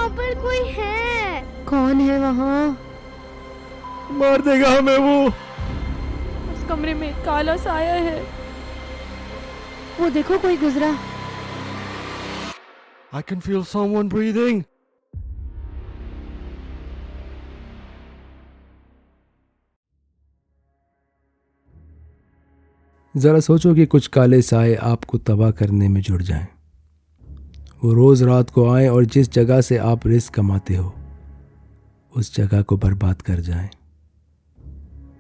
वहाँ पर कोई है। कौन है वहाँ? मार देगा हमें वो। उस कमरे में काला साया है। वो देखो कोई गुजरा। I can feel someone breathing. जरा सोचो कि कुछ काले साए आपको तबाह करने में जुड़ जाएं। वो रोज रात को आए और जिस जगह से आप रिस्क कमाते हो उस जगह को बर्बाद कर जाएं।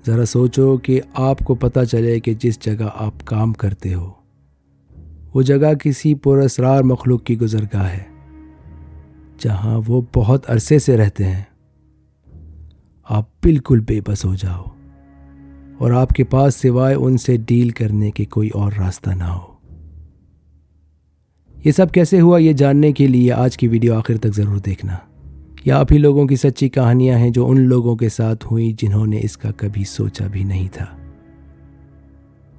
जरा सोचो कि आपको पता चले कि जिस जगह आप काम करते हो वो जगह किसी पुरअसरार मखलूक की गुज़रगाह है जहां वो बहुत अरसे से रहते हैं। आप बिल्कुल बेबस हो जाओ और आपके पास सिवाय उनसे डील करने के कोई और रास्ता ना हो। ये सब कैसे हुआ ये जानने के लिए आज की वीडियो आखिर तक ज़रूर देखना। ये आप ही लोगों की सच्ची कहानियां हैं जो उन लोगों के साथ हुई जिन्होंने इसका कभी सोचा भी नहीं था।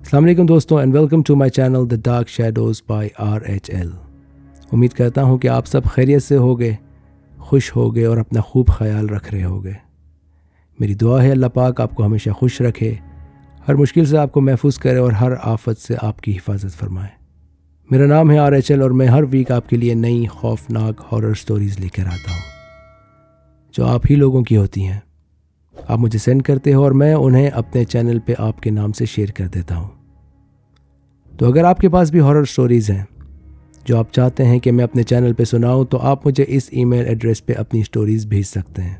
अस्सलाम वालेकुम दोस्तों and welcome to my channel the dark shadows by RHL। उम्मीद करता हूँ कि आप सब खैरियत से होगे, खुश होगे और अपना खूब ख्याल रख रहे होगे। मेरी दुआ है अल्लाह पाक आपको हमेशा खुश रखे, हर मुश्किल से आपको महफूज करे और हर आफत से आपकी हिफाजत फरमाए। मेरा नाम है RHL और मैं हर वीक आपके लिए नई खौफनाक हॉरर स्टोरीज़ लेकर आता हूँ जो आप ही लोगों की होती हैं। आप मुझे सेंड करते हो और मैं उन्हें अपने चैनल पे आपके नाम से शेयर कर देता हूँ। तो अगर आपके पास भी हॉरर स्टोरीज़ हैं जो आप चाहते हैं कि मैं अपने चैनल पे सुनाऊँ तो आप मुझे इस ईमेल एड्रेस पे अपनी स्टोरीज़ भेज सकते हैं।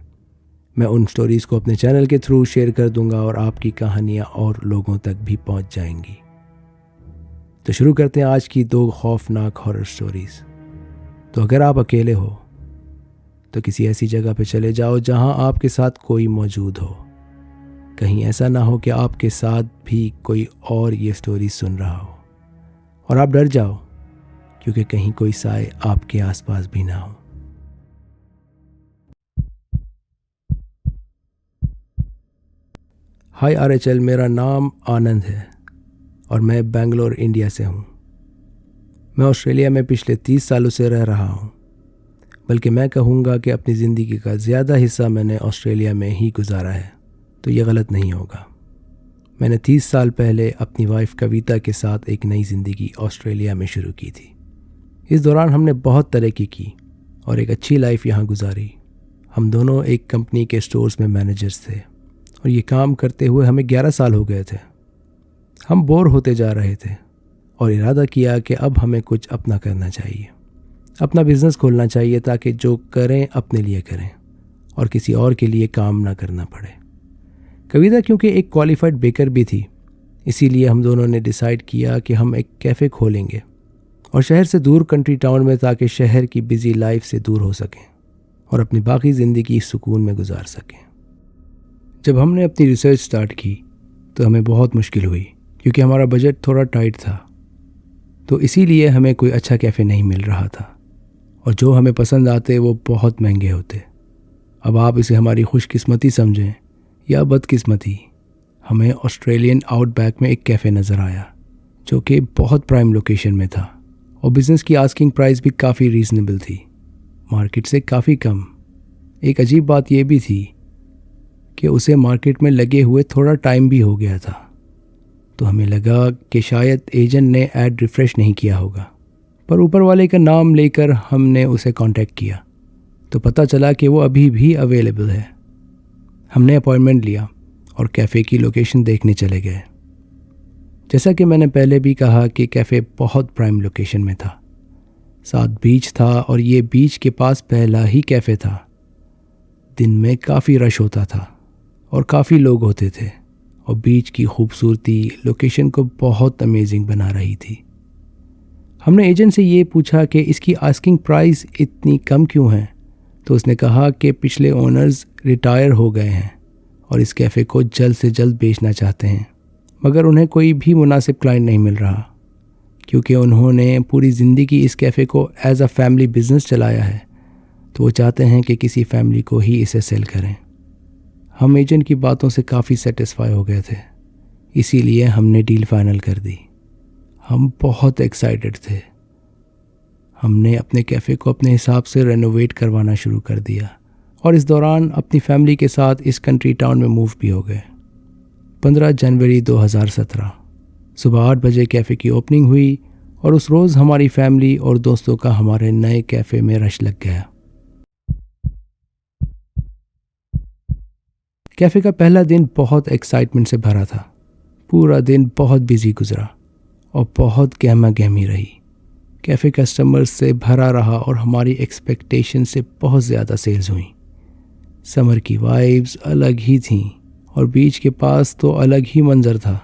मैं उन स्टोरीज़ को अपने चैनल के थ्रू शेयर कर दूंगा और आपकी कहानियाँ और लोगों तक भी पहुँच जाएंगी। तो शुरू करते हैं आज की 2 खौफनाक हॉरर स्टोरीज़। तो अगर आप अकेले हो तो किसी ऐसी जगह पे चले जाओ जहां आपके साथ कोई मौजूद हो। कहीं ऐसा ना हो कि आपके साथ भी कोई और ये स्टोरी सुन रहा हो और आप डर जाओ क्योंकि कहीं कोई साए आपके आसपास भी ना हो। हाय RHL, मेरा नाम आनंद है और मैं बेंगलोर इंडिया से हूँ। मैं ऑस्ट्रेलिया में पिछले 30 सालों से रह रहा हूँ, बल्कि मैं कहूँगा कि अपनी ज़िंदगी का ज़्यादा हिस्सा मैंने ऑस्ट्रेलिया में ही गुजारा है, तो ये गलत नहीं होगा। मैंने 30 साल पहले अपनी वाइफ कविता के साथ एक नई ज़िंदगी ऑस्ट्रेलिया में शुरू की थी। इस दौरान हमने बहुत तरक्की की और एक अच्छी लाइफ यहाँ गुजारी। हम दोनों एक कंपनी के स्टोर्स में मैनेजर्स थे और ये काम करते हुए हमें 11 साल हो गए थे। हम बोर होते जा रहे थे और इरादा किया कि अब हमें कुछ अपना करना चाहिए, अपना बिज़नेस खोलना चाहिए ताकि जो करें अपने लिए करें और किसी और के लिए काम ना करना पड़े। कविता क्योंकि एक क्वालिफाइड बेकर भी थी, इसीलिए हम दोनों ने डिसाइड किया कि हम एक कैफ़े खोलेंगे और शहर से दूर कंट्री टाउन में, ताकि शहर की बिजी लाइफ से दूर हो सकें और अपनी बाकी ज़िंदगी सुकून में गुजार सकें। जब हमने अपनी रिसर्च स्टार्ट की तो हमें बहुत मुश्किल हुई क्योंकि हमारा बजट थोड़ा टाइट था, तो इसीलिए हमें कोई अच्छा कैफ़े नहीं मिल रहा था और जो हमें पसंद आते वो बहुत महंगे होते। अब आप इसे हमारी खुशकिस्मती समझें या बदकिस्मती, हमें ऑस्ट्रेलियन आउटबैक में एक कैफ़े नज़र आया जो कि बहुत प्राइम लोकेशन में था और बिज़नेस की आस्किंग प्राइस भी काफ़ी रीज़नेबल थी, मार्केट से काफ़ी कम। एक अजीब बात यह भी थी कि उसे मार्केट में लगे हुए थोड़ा टाइम भी हो गया था, तो हमें लगा कि शायद एजेंट ने ऐड रिफ़्रेश नहीं किया होगा। पर ऊपर वाले का नाम लेकर हमने उसे कांटेक्ट किया तो पता चला कि वो अभी भी अवेलेबल है। हमने अपॉइंटमेंट लिया और कैफ़े की लोकेशन देखने चले गए। जैसा कि मैंने पहले भी कहा कि कैफ़े बहुत प्राइम लोकेशन में था, साथ बीच था और ये बीच के पास पहला ही कैफ़े था। दिन में काफ़ी रश होता था और काफ़ी लोग होते थे और बीच की खूबसूरती लोकेशन को बहुत अमेजिंग बना रही थी। हमने एजेंट से ये पूछा कि इसकी आस्किंग प्राइस इतनी कम क्यों है, तो उसने कहा कि पिछले ओनर्स रिटायर हो गए हैं और इस कैफ़े को जल्द से जल्द बेचना चाहते हैं, मगर उन्हें कोई भी मुनासिब क्लाइंट नहीं मिल रहा क्योंकि उन्होंने पूरी ज़िंदगी इस कैफ़े को एज अ फैमिली बिज़नेस चलाया है, तो वो चाहते हैं कि किसी फैमिली को ही इसे सेल करें। हम एजेंट की बातों से काफ़ी सेटिस्फाई हो गए थे, इसीलिए हमने डील फाइनल कर दी। हम बहुत एक्साइटेड थे। हमने अपने कैफ़े को अपने हिसाब से रेनोवेट करवाना शुरू कर दिया और इस दौरान अपनी फैमिली के साथ इस कंट्री टाउन में मूव भी हो गए। 15 जनवरी 2017 सुबह 8 बजे कैफ़े की ओपनिंग हुई और उस रोज़ हमारी फैमिली और दोस्तों का हमारे नए कैफ़े में रश लग गया। कैफ़े का पहला दिन बहुत एक्साइटमेंट से भरा था। पूरा दिन बहुत बिजी गुजरा और बहुत गहमा गहमी रही। कैफ़े कस्टमर्स से भरा रहा और हमारी एक्सपेक्टेशन से बहुत ज़्यादा सेल्स हुई। समर की वाइब्स अलग ही थीं और बीच के पास तो अलग ही मंजर था।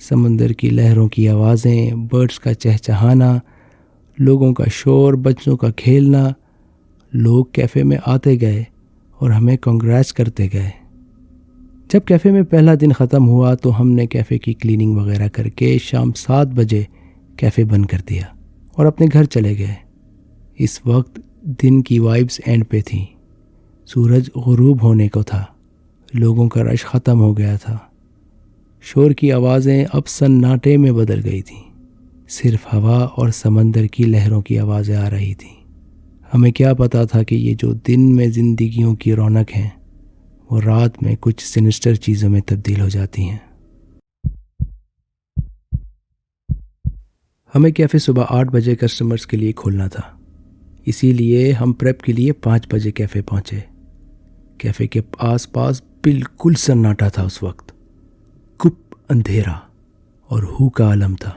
समंदर की लहरों की आवाज़ें, बर्ड्स का चहचहाना, लोगों का शोर, बच्चों का खेलना। लोग कैफ़े में आते गए और हमें कांग्रेट्स करते गए। जब कैफ़े में पहला दिन ख़त्म हुआ तो हमने कैफ़े की क्लीनिंग वगैरह करके शाम 7 बजे कैफ़े बंद कर दिया और अपने घर चले गए। इस वक्त दिन की वाइब्स एंड पे थी। सूरज गुरूब होने को था। लोगों का रश ख़त्म हो गया था। शोर की आवाज़ें अब सन्नाटे में बदल गई थीं। सिर्फ हवा और समंदर की लहरों की आवाज़ें आ रही थीं। हमें क्या पता था कि ये जो दिन में ज़िंदगियों की रौनक हैं वो रात में कुछ सिनिस्टर चीज़ों में तब्दील हो जाती हैं। हमें कैफ़े सुबह 8 बजे कस्टमर्स के लिए खोलना था, इसीलिए हम प्रेप के लिए 5 बजे कैफ़े पहुँचे। कैफ़े के आसपास बिल्कुल सन्नाटा था। उस वक्त गुप अंधेरा और हू का आलम था।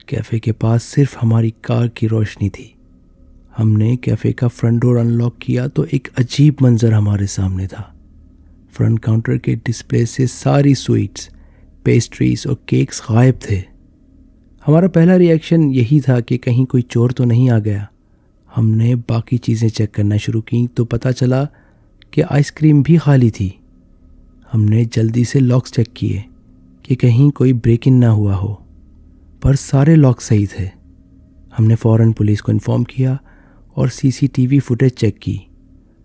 कैफ़े के पास सिर्फ हमारी कार की रोशनी थी। हमने कैफ़े का फ्रंट डोर अनलॉक किया तो एक अजीब मंजर हमारे सामने था। फ्रंट काउंटर के डिस्प्ले से सारी स्वीट्स, पेस्ट्रीज और केक्स गायब थे। हमारा पहला रिएक्शन यही था कि कहीं कोई चोर तो नहीं आ गया। हमने बाकी चीज़ें चेक करना शुरू की तो पता चला कि आइसक्रीम भी खाली थी। हमने जल्दी से लॉक्स चेक किए कि कहीं कोई ब्रेक इन ना हुआ हो, पर सारे लॉक सही थे। हमने फ़ौरन पुलिस को इन्फॉर्म किया और सीसीटीवी फुटेज चेक की,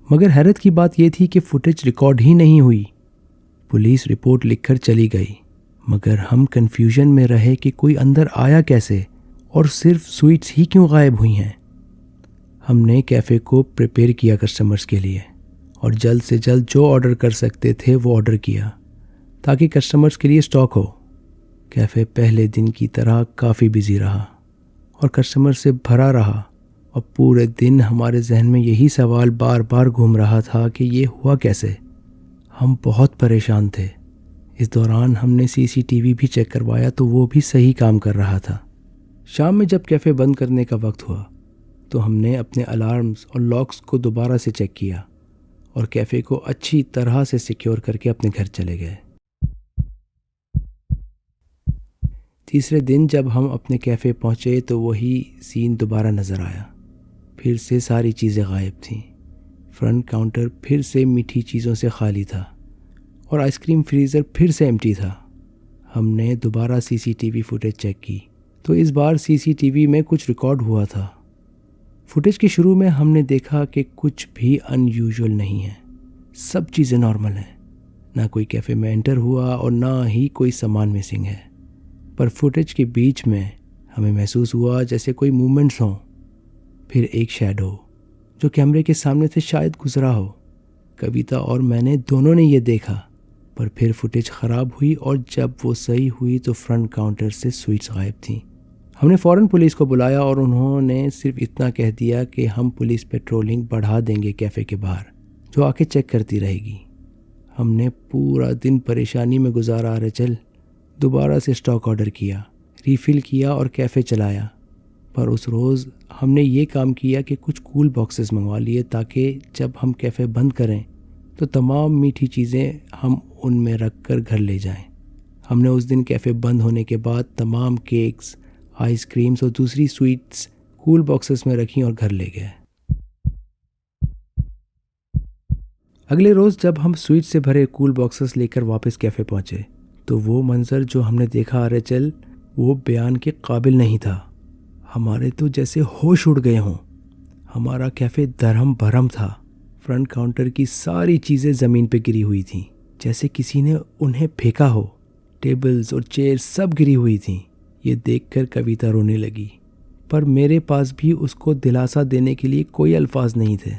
मगर हैरत की बात यह थी कि फुटेज रिकॉर्ड ही नहीं हुई। पुलिस रिपोर्ट लिखकर चली गई, मगर हम कन्फ्यूजन में रहे कि कोई अंदर आया कैसे और सिर्फ स्वीट्स ही क्यों गायब हुई हैं। हमने कैफ़े को प्रिपेयर किया कस्टमर्स के लिए और जल्द से जल्द जो ऑर्डर कर सकते थे वो ऑर्डर किया ताकि कस्टमर्स के लिए स्टॉक हो। कैफ़े पहले दिन की तरह काफ़ी बिजी रहा और कस्टमर से भरा रहा और पूरे दिन हमारे जहन में यही सवाल बार बार घूम रहा था कि ये हुआ कैसे। हम बहुत परेशान थे। इस दौरान हमने सीसीटीवी भी चेक करवाया तो वो भी सही काम कर रहा था। शाम में जब कैफ़े बंद करने का वक्त हुआ तो हमने अपने अलार्म्स और लॉक्स को दोबारा से चेक किया और कैफ़े को अच्छी तरह से सिक्योर करके अपने घर चले गए। तीसरे दिन जब हम अपने कैफ़े पहुँचे तो वही सीन दोबारा नज़र आया। फिर से सारी चीज़ें गायब थीं। फ्रंट काउंटर फिर से मीठी चीज़ों से खाली था और आइसक्रीम फ्रीज़र फिर से एम्प्टी था। हमने दोबारा सीसीटीवी फुटेज चेक की तो इस बार सीसीटीवी में कुछ रिकॉर्ड हुआ था। फुटेज के शुरू में हमने देखा कि कुछ भी अनयूजुअल नहीं है। सब चीज़ें नॉर्मल हैं। ना कोई कैफ़े में एंटर हुआ और ना ही कोई सामान मिसिंग है। पर फुटेज के बीच में हमें महसूस हुआ जैसे कोई मूवमेंट्स हों। फिर एक शैडो जो कैमरे के सामने से शायद गुजरा हो। कविता और मैंने दोनों ने ये देखा, पर फिर फुटेज ख़राब हुई और जब वो सही हुई तो फ्रंट काउंटर से स्वीट्स गायब थीं। हमने फ़ौरन पुलिस को बुलाया और उन्होंने सिर्फ इतना कह दिया कि हम पुलिस पेट्रोलिंग बढ़ा देंगे कैफ़े के बाहर, जो आके चेक करती रहेगी। हमने पूरा दिन परेशानी में गुजारा। चल दोबारा से स्टॉक ऑर्डर किया, रीफ़िल किया और कैफ़े चलाया। पर उस रोज़ हमने ये काम किया कि कुछ कूल बॉक्सेस मंगवा लिए ताकि जब हम कैफ़े बंद करें तो तमाम मीठी चीज़ें हम उनमें रख कर घर ले जाएं। हमने उस दिन कैफ़े बंद होने के बाद तमाम केक्स, आइसक्रीम्स और दूसरी स्वीट्स कूल बॉक्सेस में रखी और घर ले गए। अगले रोज़ जब हम स्वीट से भरे कूल बॉक्सेस लेकर वापस कैफ़े पहुँचे तो वो मंज़र जो हमने देखा चल वो बयान के काबिल नहीं था। हमारे तो जैसे होश उड़ गए हों। हमारा कैफ़े दरहम भरम था। फ्रंट काउंटर की सारी चीज़ें ज़मीन पे गिरी हुई थीं, जैसे किसी ने उन्हें फेंका हो। टेबल्स और चेयर्स सब गिरी हुई थीं। ये देखकर कविता रोने लगी। पर मेरे पास भी उसको दिलासा देने के लिए कोई अल्फाज नहीं थे।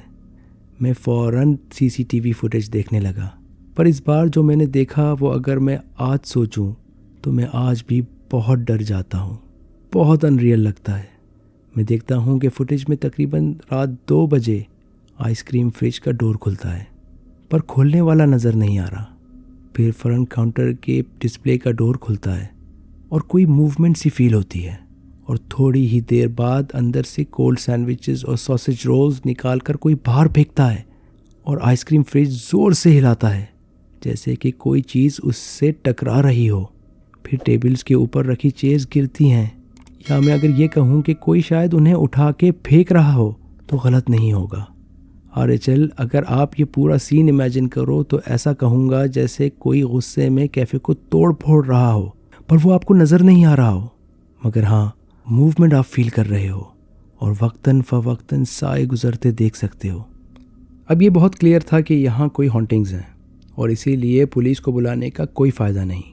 मैं फ़ौरन सीसीटीवी फुटेज देखने लगा, पर इस बार जो मैंने देखा वो अगर मैं आज सोचूं तो मैं आज भी बहुत डर जाता हूँ। बहुत अनरियल लगता है। मैं देखता हूँ कि फुटेज में तकरीबन रात 2 बजे आइसक्रीम फ्रिज का डोर खुलता है, पर खोलने वाला नज़र नहीं आ रहा। फिर फ्रंट काउंटर के डिस्प्ले का डोर खुलता है और कोई मूवमेंट सी फील होती है, और थोड़ी ही देर बाद अंदर से कोल्ड सैंडविचेस और सॉसेज रोल्स निकाल कर कोई बाहर फेंकता है और आइसक्रीम फ्रिज ज़ोर से हिलाता है जैसे कि कोई चीज़ उससे टकरा रही हो। फिर टेबल्स के ऊपर रखी चेयर्स गिरती हैं, या मैं अगर ये कहूँ कि कोई शायद उन्हें उठा के फेंक रहा हो तो गलत नहीं होगा। आरएचएल, अगर आप ये पूरा सीन इमेजिन करो तो ऐसा कहूँगा जैसे कोई गुस्से में कैफ़े को तोड़ फोड़ रहा हो, पर वो आपको नज़र नहीं आ रहा हो, मगर हाँ मूवमेंट आप फील कर रहे हो और वक्तन फ़वक्तन साए गुजरते देख सकते हो। अब ये बहुत क्लियर था कि यहाँ कोई हॉन्टिंग्स हैं और इसीलिए पुलिस को बुलाने का कोई फ़ायदा नहीं।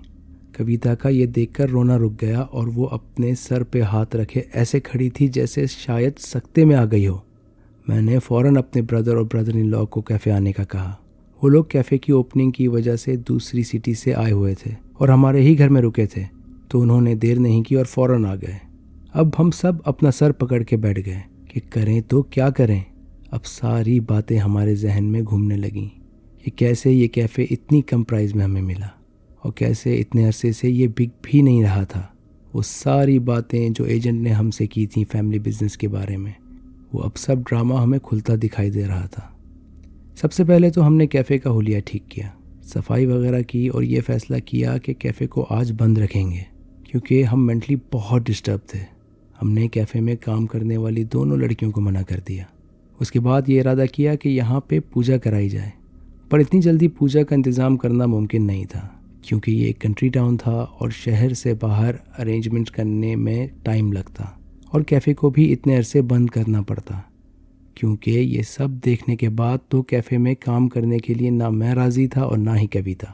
कविता का ये देखकर रोना रुक गया और वो अपने सर पे हाथ रखे ऐसे खड़ी थी जैसे शायद सकते में आ गई हो। मैंने फ़ौरन अपने ब्रदर और ब्रदर इन लॉ को कैफ़े आने का कहा। वो लोग कैफ़े की ओपनिंग की वजह से दूसरी सिटी से आए हुए थे और हमारे ही घर में रुके थे, तो उन्होंने देर नहीं की और फ़ौरन आ गए। अब हम सब अपना सर पकड़ के बैठ गए कि करें तो क्या करें। अब सारी बातें हमारे जहन में घूमने लगीं कि कैसे ये कैफ़े इतनी कम प्राइस में हमें मिला और कैसे इतने अरसे से ये बिक भी नहीं रहा था। वो सारी बातें जो एजेंट ने हमसे की थी फैमिली बिजनेस के बारे में, वो अब सब ड्रामा हमें खुलता दिखाई दे रहा था। सबसे पहले तो हमने कैफ़े का हुलिया ठीक किया, सफाई वगैरह की और ये फ़ैसला किया कि कैफ़े को आज बंद रखेंगे क्योंकि हम मेंटली बहुत डिस्टर्ब थे। हमने कैफ़े में काम करने वाली दोनों लड़कियों को मना कर दिया। उसके बाद ये इरादा किया कि यहाँ पे पूजा कराई जाए, पर इतनी जल्दी पूजा का इंतज़ाम करना मुमकिन नहीं था क्योंकि ये एक कंट्री टाउन था और शहर से बाहर अरेंजमेंट करने में टाइम लगता और कैफ़े को भी इतने अरसे बंद करना पड़ता। क्योंकि ये सब देखने के बाद तो कैफ़े में काम करने के लिए ना मैं राज़ी था और ना ही कविता।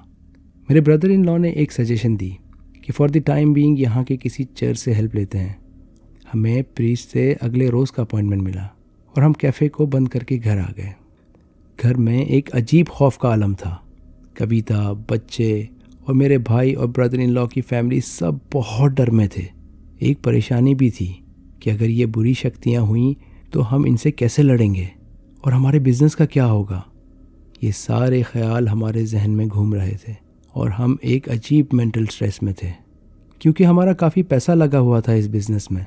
मेरे ब्रदर इन लॉ ने एक सजेशन दी कि फ़ॉर द टाइम बीइंग यहाँ के किसी चर्च से हेल्प लेते हैं। हमें प्रीस्ट से अगले रोज़ का अपॉइंटमेंट मिला और हम कैफ़े को बंद करके घर आ गए। घर में एक अजीब खौफ का आलम था। कविता, बच्चे और मेरे भाई और ब्रदर इन लॉ की फैमिली सब बहुत डर में थे। एक परेशानी भी थी कि अगर ये बुरी शक्तियाँ हुईं तो हम इनसे कैसे लड़ेंगे और हमारे बिज़नेस का क्या होगा। ये सारे ख्याल हमारे जहन में घूम रहे थे और हम एक अजीब मेंटल स्ट्रेस में थे क्योंकि हमारा काफ़ी पैसा लगा हुआ था इस बिज़नेस में।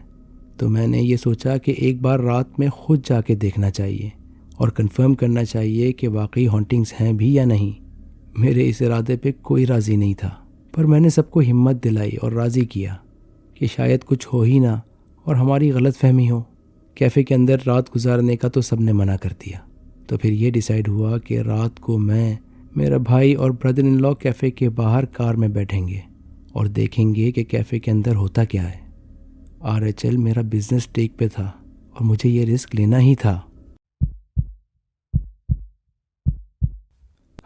तो मैंने ये सोचा कि एक बार रात में खुद जाके देखना चाहिए और कंफर्म करना चाहिए कि वाकई हॉन्टिंग्स हैं भी या नहीं। मेरे इस इरादे पे कोई राज़ी नहीं था, पर मैंने सबको हिम्मत दिलाई और राज़ी किया कि शायद कुछ हो ही ना और हमारी गलतफहमी हो। कैफ़े के अंदर रात गुजारने का तो सबने मना कर दिया। तो फिर ये डिसाइड हुआ कि रात को मैं, मेरा भाई और ब्रदर इन लॉ कैफ़े के बाहर कार में बैठेंगे और देखेंगे कि कैफ़े के अंदर होता क्या है। आरएचएल, मेरा बिजनेस टेक पे था और मुझे ये रिस्क लेना ही था।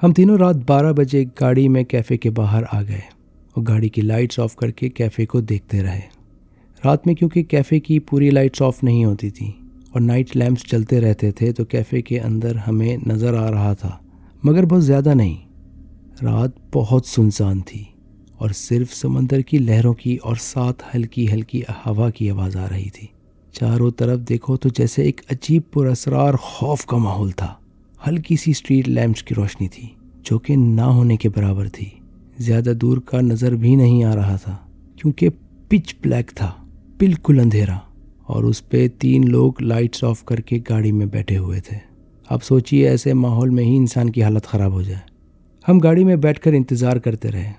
हम तीनों रात 12 बजे गाड़ी में कैफ़े के बाहर आ गए और गाड़ी की लाइट्स ऑफ करके कैफ़े को देखते रहे। रात में क्योंकि कैफ़े की पूरी लाइट्स ऑफ नहीं होती थी और नाइट लैंप्स चलते रहते थे तो कैफ़े के अंदर हमें नज़र आ रहा था, मगर बहुत ज़्यादा नहीं। रात बहुत सुनसान थी और सिर्फ समंदर की लहरों की और साथ हल्की हल्की हवा की आवाज़ आ रही थी। चारों तरफ देखो तो जैसे एक अजीब पुरअसरार खौफ का माहौल था। हल्की सी स्ट्रीट लैंप्स की रोशनी थी जो कि ना होने के बराबर थी। ज़्यादा दूर का नज़र भी नहीं आ रहा था क्योंकि पिच ब्लैक था, बिल्कुल अंधेरा, और उस पे 3 लोग लाइट्स ऑफ करके गाड़ी में बैठे हुए थे। आप सोचिए ऐसे माहौल में ही इंसान की हालत ख़राब हो जाए। हम गाड़ी में बैठकर इंतज़ार करते रहे।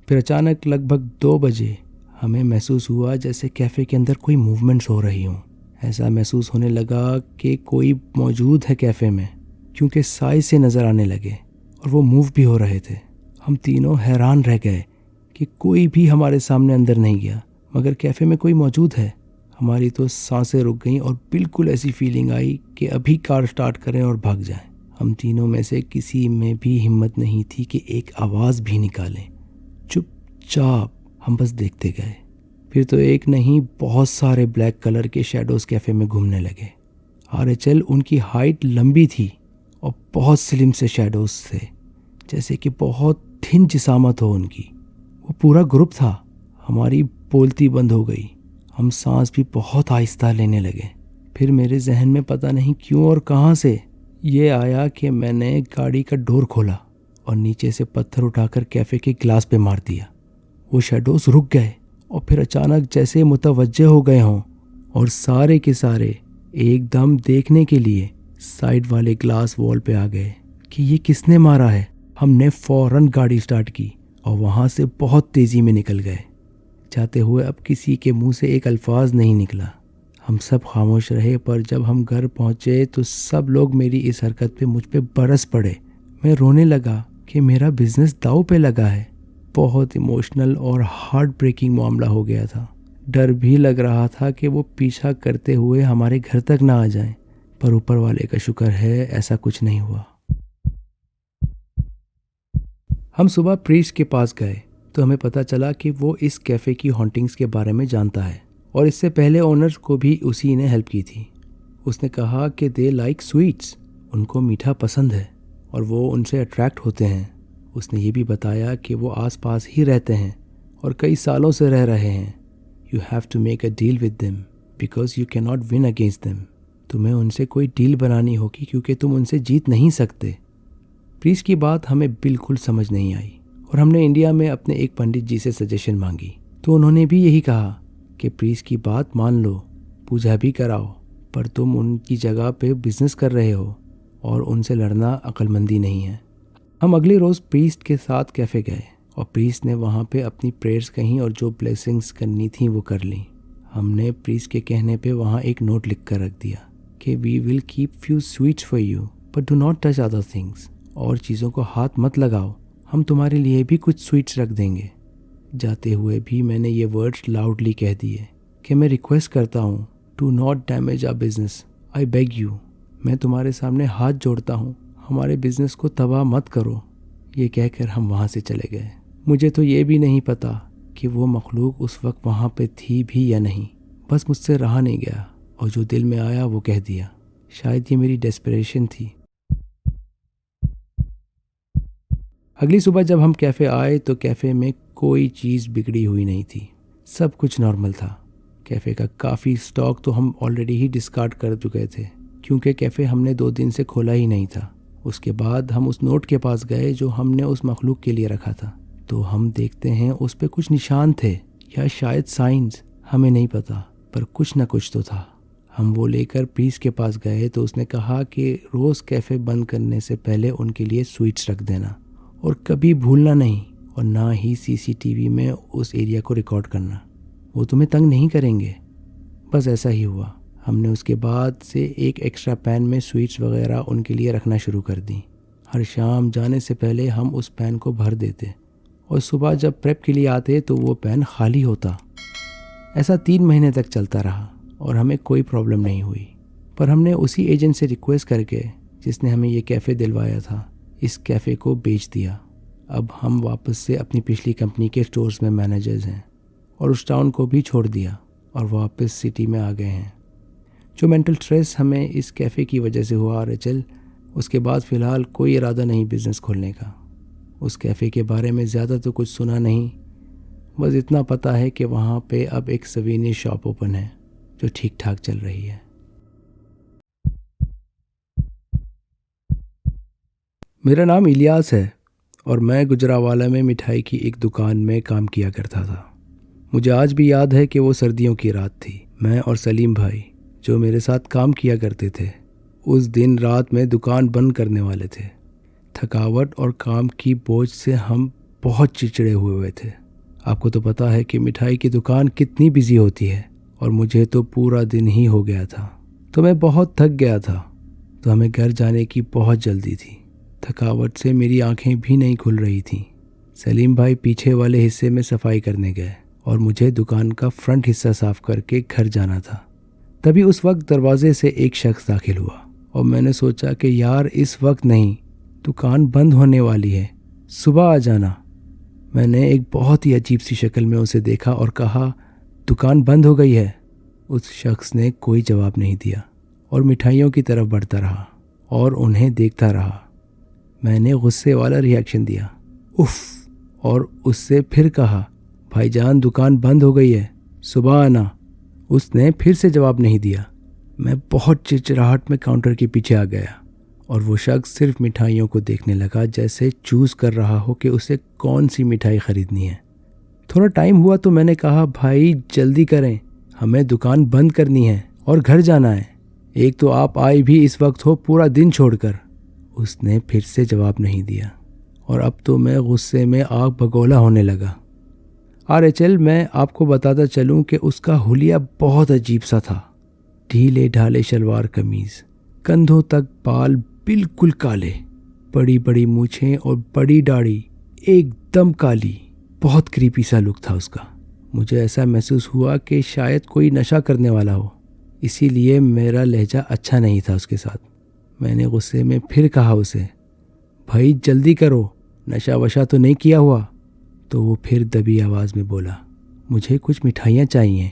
फिर अचानक लगभग 2 बजे हमें महसूस हुआ जैसे कैफ़े के अंदर कोई मूवमेंट्स हो रही हों। ऐसा महसूस होने लगा कि कोई मौजूद है कैफ़े में क्योंकि साइज से नज़र आने लगे और वो मूव भी हो रहे थे। हम तीनों हैरान रह गए कि कोई भी हमारे सामने अंदर नहीं गया, मगर कैफ़े में कोई मौजूद है। हमारी तो सांसें रुक गईं और बिल्कुल ऐसी फीलिंग आई कि अभी कार स्टार्ट करें और भाग जाएं। हम तीनों में से किसी में भी हिम्मत नहीं थी कि एक आवाज़ भी निकालें। चुपचाप हम बस देखते गए। फिर तो एक नहीं बहुत सारे ब्लैक कलर के शैडोज़ कैफ़े में घूमने लगे। आरएचएल उनकी हाइट लंबी थी और बहुत स्लिम से शैडोज़ थे, जैसे कि बहुत थिन जिसामत हो उनकी। वो पूरा ग्रुप था। हमारी बोलती बंद हो गई, हम सांस भी बहुत आहिस्ता लेने लगे। फिर मेरे जहन में पता नहीं क्यों और कहाँ से ये आया कि मैंने गाड़ी का डोर खोला और नीचे से पत्थर उठाकर कैफ़े के ग्लास पे मार दिया। वो शैडोज़ रुक गए और फिर अचानक जैसे मुतवज्जे हो गए हों और सारे के सारे एकदम देखने के लिए साइड वाले ग्लास वॉल पे आ गए कि ये किसने मारा है। हमने फ़ौरन गाड़ी स्टार्ट की और वहाँ से बहुत तेज़ी में निकल गए। जाते हुए अब किसी के मुंह से एक अल्फाज नहीं निकला। हम सब खामोश रहे, पर जब हम घर पहुँचे तो सब लोग मेरी इस हरकत पे मुझ पे बरस पड़े। मैं रोने लगा कि मेरा बिजनेस दांव पे लगा है। बहुत इमोशनल और हार्ट ब्रेकिंग मामला हो गया था। डर भी लग रहा था कि वो पीछा करते हुए हमारे घर तक ना आ जाएं, पर ऊपर वाले का शुक्र है ऐसा कुछ नहीं हुआ। हम सुबह प्रीस्ट के पास गए तो हमें पता चला कि वो इस कैफ़े की हॉन्टिंग्स के बारे में जानता है और इससे पहले ओनर्स को भी उसी ने हेल्प की थी। उसने कहा कि दे लाइक स्वीट्स, उनको मीठा पसंद है और वो उनसे अट्रैक्ट होते हैं। उसने ये भी बताया कि वो आसपास ही रहते हैं और कई सालों से रह रहे हैं। You have to make a deal with them because you can not win against them. तुम्हें उनसे कोई डील बनानी होगी क्योंकि तुम उनसे जीत नहीं सकते। प्रीस्ट की बात हमें बिल्कुल समझ नहीं आई और हमने इंडिया में अपने एक पंडित जी से सजेशन मांगी तो उन्होंने भी यही कहा कि प्रीस्ट की बात मान लो, पूजा भी कराओ, पर तुम उनकी जगह पे बिजनेस कर रहे हो और उनसे लड़ना अक्लमंदी नहीं है। हम अगले रोज़ प्रीस्ट के साथ कैफ़े गए और प्रीस्ट ने वहाँ पे अपनी प्रेयर्स कहीं और जो ब्लेसिंग्स करनी थी वो कर ली। हमने प्रीस्ट के कहने पे वहाँ एक नोट लिख कर रख दिया कि we will keep few sweets for you but do not touch other things. और चीज़ों को हाथ मत लगाओ, हम तुम्हारे लिए भी कुछ स्वीट्स रख देंगे। जाते हुए भी मैंने ये वर्ड्स लाउडली कह दिए कि मैं रिक्वेस्ट करता हूँ, to not damage our business, I beg you. मैं तुम्हारे सामने हाथ जोड़ता हूँ, हमारे बिजनेस को तबाह मत करो। ये कहकर हम वहाँ से चले गए। मुझे तो ये भी नहीं पता कि वो मखलूक उस वक्त वहाँ पे थी भी या नहीं। बस मुझसे रहा नहीं गया और जो दिल में आया वो कह दिया। शायद ये मेरी डेस्परेशन थी। अगली सुबह जब हम कैफ़े आए तो कैफ़े में कोई चीज़ बिगड़ी हुई नहीं थी, सब कुछ नॉर्मल था। कैफ़े का काफ़ी स्टॉक तो हम ऑलरेडी ही डिस्कार्ड कर चुके थे क्योंकि कैफ़े हमने 2 दिन से खोला ही नहीं था। उसके बाद हम उस नोट के पास गए जो हमने उस मखलूक के लिए रखा था, तो हम देखते हैं उस पर कुछ निशान थे या शायद साइंस, हमें नहीं पता, पर कुछ ना कुछ तो था। हम वो लेकर प्रीस्ट के पास गए तो उसने कहा कि रोज़ कैफ़े बंद करने से पहले उनके लिए स्वीट्स रख देना और कभी भूलना नहीं, और ना ही सीसीटीवी में उस एरिया को रिकॉर्ड करना। वो तुम्हें तंग नहीं करेंगे। बस ऐसा ही हुआ। हमने उसके बाद से एक एक्स्ट्रा पैन में स्वीट्स वगैरह उनके लिए रखना शुरू कर दी। हर शाम जाने से पहले हम उस पैन को भर देते और सुबह जब प्रेप के लिए आते तो वो पैन खाली होता। ऐसा 3 महीने तक चलता रहा और हमें कोई प्रॉब्लम नहीं हुई। पर हमने उसी एजेंट से रिक्वेस्ट करके, जिसने हमें ये कैफ़े दिलवाया था, इस कैफ़े को बेच दिया। अब हम वापस से अपनी पिछली कंपनी के स्टोर्स में मैनेजर्स हैं और उस टाउन को भी छोड़ दिया और वापस सिटी में आ गए हैं। जो मेंटल स्ट्रेस हमें इस कैफ़े की वजह से हुआ आरएचएल, उसके बाद फ़िलहाल कोई इरादा नहीं बिज़नेस खोलने का। उस कैफ़े के बारे में ज़्यादा तो कुछ सुना नहीं, बस इतना पता है कि वहाँ पे अब एक सवीनियर शॉप ओपन है जो ठीक ठाक चल रही है। मेरा नाम इलियास है और मैं गुजरावाला में मिठाई की एक दुकान में काम किया करता था। मुझे आज भी याद है कि वो सर्दियों की रात थी। मैं और सलीम भाई जो मेरे साथ काम किया करते थे, उस दिन रात में दुकान बंद करने वाले थे। थकावट और काम की बोझ से हम बहुत चिड़चिड़े हुए थे। आपको तो पता है कि मिठाई की दुकान कितनी बिजी होती है और मुझे तो पूरा दिन ही हो गया था, तो मैं बहुत थक गया था। तो हमें घर जाने की बहुत जल्दी थी। थकावट से मेरी आंखें भी नहीं खुल रही थीं। सलीम भाई पीछे वाले हिस्से में सफाई करने गए और मुझे दुकान का फ्रंट हिस्सा साफ करके घर जाना था। तभी उस वक्त दरवाजे से एक शख्स दाखिल हुआ और मैंने सोचा कि यार इस वक्त नहीं, दुकान बंद होने वाली है, सुबह आ जाना। मैंने एक बहुत ही अजीब सी शक्ल में उसे देखा और कहा, दुकान बंद हो गई है। उस शख्स ने कोई जवाब नहीं दिया और मिठाइयों की तरफ बढ़ता रहा और उन्हें देखता रहा। मैंने गुस्से वाला रिएक्शन दिया, उफ, और उससे फिर कहा, भाईजान दुकान बंद हो गई है, सुबह आना। उसने फिर से जवाब नहीं दिया। मैं बहुत चिड़चिड़ाहट में काउंटर के पीछे आ गया और वो शख्स सिर्फ मिठाइयों को देखने लगा, जैसे चूज़ कर रहा हो कि उसे कौन सी मिठाई ख़रीदनी है। थोड़ा टाइम हुआ तो मैंने कहा, भाई जल्दी करें, हमें दुकान बंद करनी है और घर जाना है। एक तो आप आए भी इस वक्त हो, पूरा दिन छोड़कर। उसने फिर से जवाब नहीं दिया और अब तो मैं गुस्से में आग बगोला होने लगा। अरे चल, मैं आपको बताता चलूं कि उसका हुलिया बहुत अजीब सा था। ढीले ढाले शलवार कमीज़, कंधों तक बाल बिल्कुल काले, बड़ी बड़ी मूछें और बड़ी दाढ़ी एकदम काली। बहुत क्रीपी सा लुक था उसका। मुझे ऐसा महसूस हुआ कि शायद कोई नशा करने वाला हो, इसीलिए मेरा लहजा अच्छा नहीं था उसके साथ। मैंने गुस्से में फिर कहा उसे, भाई जल्दी करो, नशा वशा तो नहीं किया हुआ? तो वो फिर दबी आवाज़ में बोला, मुझे कुछ मिठाइयाँ चाहिए,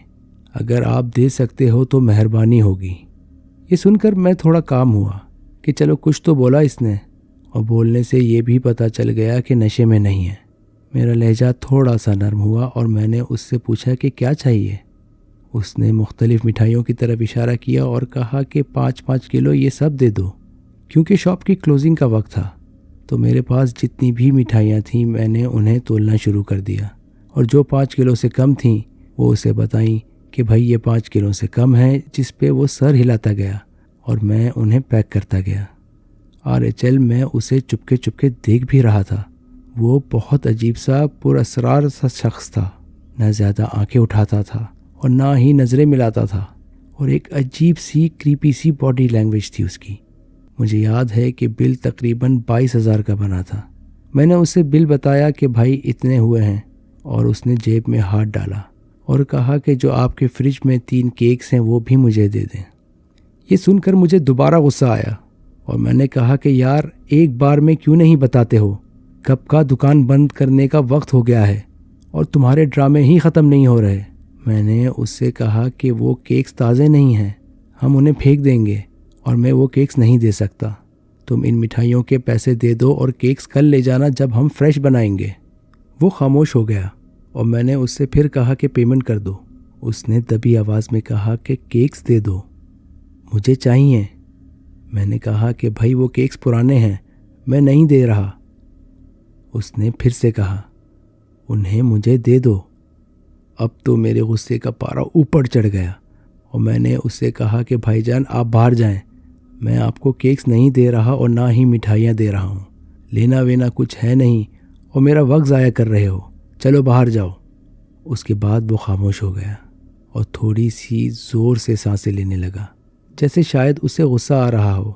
अगर आप दे सकते हो तो मेहरबानी होगी। ये सुनकर मैं थोड़ा काम हुआ कि चलो कुछ तो बोला इसने, और बोलने से ये भी पता चल गया कि नशे में नहीं है। मेरा लहजा थोड़ा सा नरम हुआ और मैंने उससे पूछा कि क्या चाहिए। उसने मुख्तलिफ मिठाइयों की तरफ इशारा किया और कहा कि 5-5 किलो ये सब दे दो। क्योंकि शॉप की क्लोजिंग का वक्त था तो मेरे पास जितनी भी मिठाइयाँ थीं मैंने उन्हें तोलना शुरू कर दिया, और जो 5 किलो से कम थीं वो उसे बताईं कि भाई ये 5 किलो से कम है, जिस पे वो सर हिलाता गया और मैं उन्हें पैक करता गया। अरे चल, मैं उसे चुपके चुपके देख भी रहा था। वो बहुत अजीब सा पुरअसरार सा शख्स था, न ज़्यादा आंखें उठाता था और ना ही नज़रें मिलाता था, और एक अजीब सी क्रीपी सी बॉडी लैंग्वेज थी उसकी। मुझे याद है कि बिल तकरीबन 22,000 का बना था। मैंने उसे बिल बताया कि भाई इतने हुए हैं, और उसने जेब में हाथ डाला और कहा कि जो आपके फ्रिज में 3 केक्स हैं वो भी मुझे दे दें। ये सुनकर मुझे दोबारा गुस्सा आया और मैंने कहा कि यार एक बार में क्यों नहीं बताते हो? कब का दुकान बंद करने का वक्त हो गया है और तुम्हारे ड्रामे ही ख़त्म नहीं हो रहे। मैंने उससे कहा कि वो केक्स ताज़े नहीं हैं, हम उन्हें फेंक देंगे और मैं वो केक्स नहीं दे सकता। तुम इन मिठाइयों के पैसे दे दो और केक्स कल ले जाना जब हम फ्रेश बनाएंगे। वो खामोश हो गया और मैंने उससे फिर कहा कि पेमेंट कर दो। उसने दबी आवाज़ में कहा कि केक्स दे दो, मुझे चाहिए। मैंने कहा कि भाई वो केक्स पुराने हैं, मैं नहीं दे रहा। उसने फिर से कहा, उन्हें मुझे दे दो। अब तो मेरे गुस्से का पारा ऊपर चढ़ गया और मैंने उससे कहा कि भाईजान आप बाहर जाएं, मैं आपको केक्स नहीं दे रहा और ना ही मिठाइयाँ दे रहा हूँ। लेना वेना कुछ है नहीं और मेरा वक्त ज़ाया कर रहे हो, चलो बाहर जाओ। उसके बाद वो खामोश हो गया और थोड़ी सी ज़ोर से सांसें लेने लगा, जैसे शायद उसे गुस्सा आ रहा हो।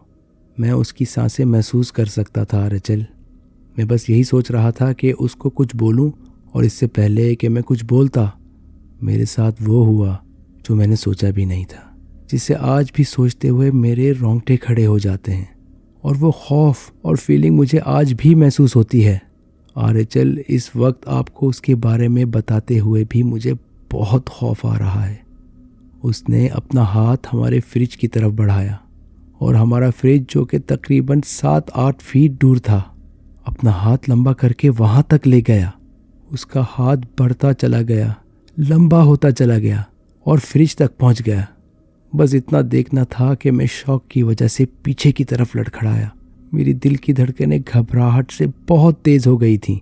मैं उसकी सांसें महसूस कर सकता था। अरे चल, मैं बस यही सोच रहा था कि उसको कुछ बोलूं, और इससे पहले कि मैं कुछ बोलता मेरे साथ वो हुआ जो मैंने सोचा भी नहीं था, जिसे आज भी सोचते हुए मेरे रोंगटे खड़े हो जाते हैं, और वो खौफ और फीलिंग मुझे आज भी महसूस होती है। अरे चल, इस वक्त आपको उसके बारे में बताते हुए भी मुझे बहुत खौफ आ रहा है। उसने अपना हाथ हमारे फ्रिज की तरफ बढ़ाया और हमारा फ्रिज, जो कि तकरीबन 7-8 फीट दूर था, अपना हाथ लंबा करके वहाँ तक ले गया। उसका हाथ बढ़ता चला गया, लंबा होता चला गया और फ्रिज तक पहुँच गया। बस इतना देखना था कि मैं शौक की वजह से पीछे की तरफ लड़खड़ाया। मेरी दिल की धड़कनें घबराहट से बहुत तेज़ हो गई थीं,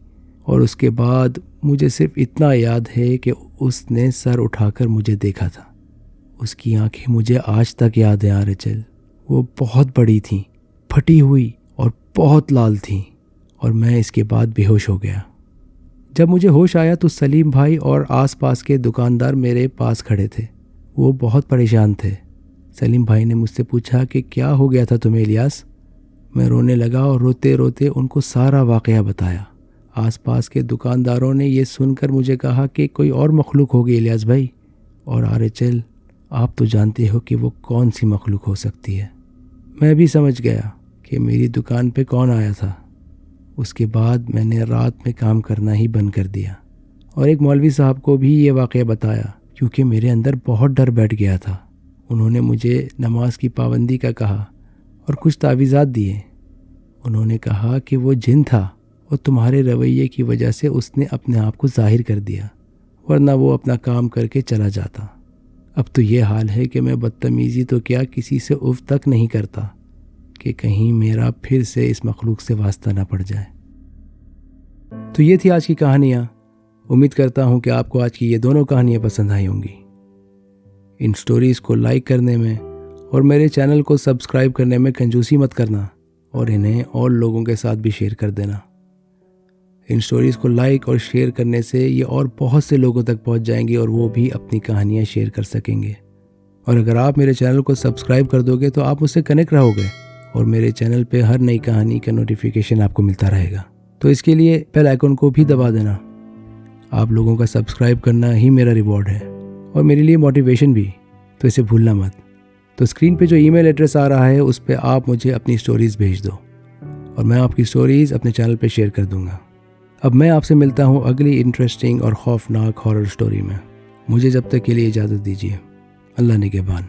और उसके बाद मुझे सिर्फ इतना याद है कि उसने सर उठाकर मुझे देखा था। उसकी आंखें मुझे आज तक याद हैं। यार चल, वो बहुत बड़ी थीं, फटी हुई और बहुत लाल थीं, और मैं इसके बाद बेहोश हो गया। जब मुझे होश आया तो सलीम भाई और आसपास के दुकानदार मेरे पास खड़े थे। वो बहुत परेशान थे। सलीम भाई ने मुझसे पूछा कि क्या हो गया था तुम्हें इलियास? मैं रोने लगा और रोते रोते उनको सारा वाक़या बताया। आसपास के दुकानदारों ने ये सुनकर मुझे कहा कि कोई और मखलूक होगी इलियास भाई, और आरे चल, आप तो जानते हो कि वो कौन सी मखलूक हो सकती है। मैं भी समझ गया कि मेरी दुकान पे कौन आया था। उसके बाद मैंने रात में काम करना ही बंद कर दिया और एक मौलवी साहब को भी ये वाक़या बताया, क्योंकि मेरे अंदर बहुत डर बैठ गया था। उन्होंने मुझे नमाज की पाबंदी का कहा और कुछ तावीज़ात दिए। उन्होंने कहा कि वो जिन था और तुम्हारे रवैये की वजह से उसने अपने आप को जाहिर कर दिया, वरना वो अपना काम करके चला जाता। अब तो ये हाल है कि मैं बदतमीज़ी तो क्या किसी से उफ तक नहीं करता कि कहीं मेरा फिर से इस मखलूक से वास्ता ना पड़ जाए। तो ये थी आज की कहानियाँ। उम्मीद करता हूँ कि आपको आज की ये दोनों कहानियाँ पसंद आई होंगी। इन स्टोरीज़ को लाइक करने में और मेरे चैनल को सब्सक्राइब करने में कंजूसी मत करना और इन्हें और लोगों के साथ भी शेयर कर देना। इन स्टोरीज़ को लाइक और शेयर करने से ये और बहुत से लोगों तक पहुंच जाएंगी और वो भी अपनी कहानियां शेयर कर सकेंगे। और अगर आप मेरे चैनल को सब्सक्राइब कर दोगे तो आप मुझसे कनेक्ट रहोगे और मेरे चैनल पे हर नई कहानी का नोटिफिकेशन आपको मिलता रहेगा। तो इसके लिए बेल आइकन को भी दबा देना। आप लोगों का सब्सक्राइब करना ही मेरा रिवॉर्ड है और मेरे लिए मोटिवेशन भी, तो इसे भूलना मत। तो स्क्रीन पे जो ईमेल एड्रेस आ रहा है उस पे आप मुझे अपनी स्टोरीज़ भेज दो और मैं आपकी स्टोरीज़ अपने चैनल पे शेयर कर दूंगा। अब मैं आपसे मिलता हूँ अगली इंटरेस्टिंग और खौफनाक हॉरर स्टोरी में। मुझे जब तक के लिए इजाज़त दीजिए। अल्लाह निगहबान।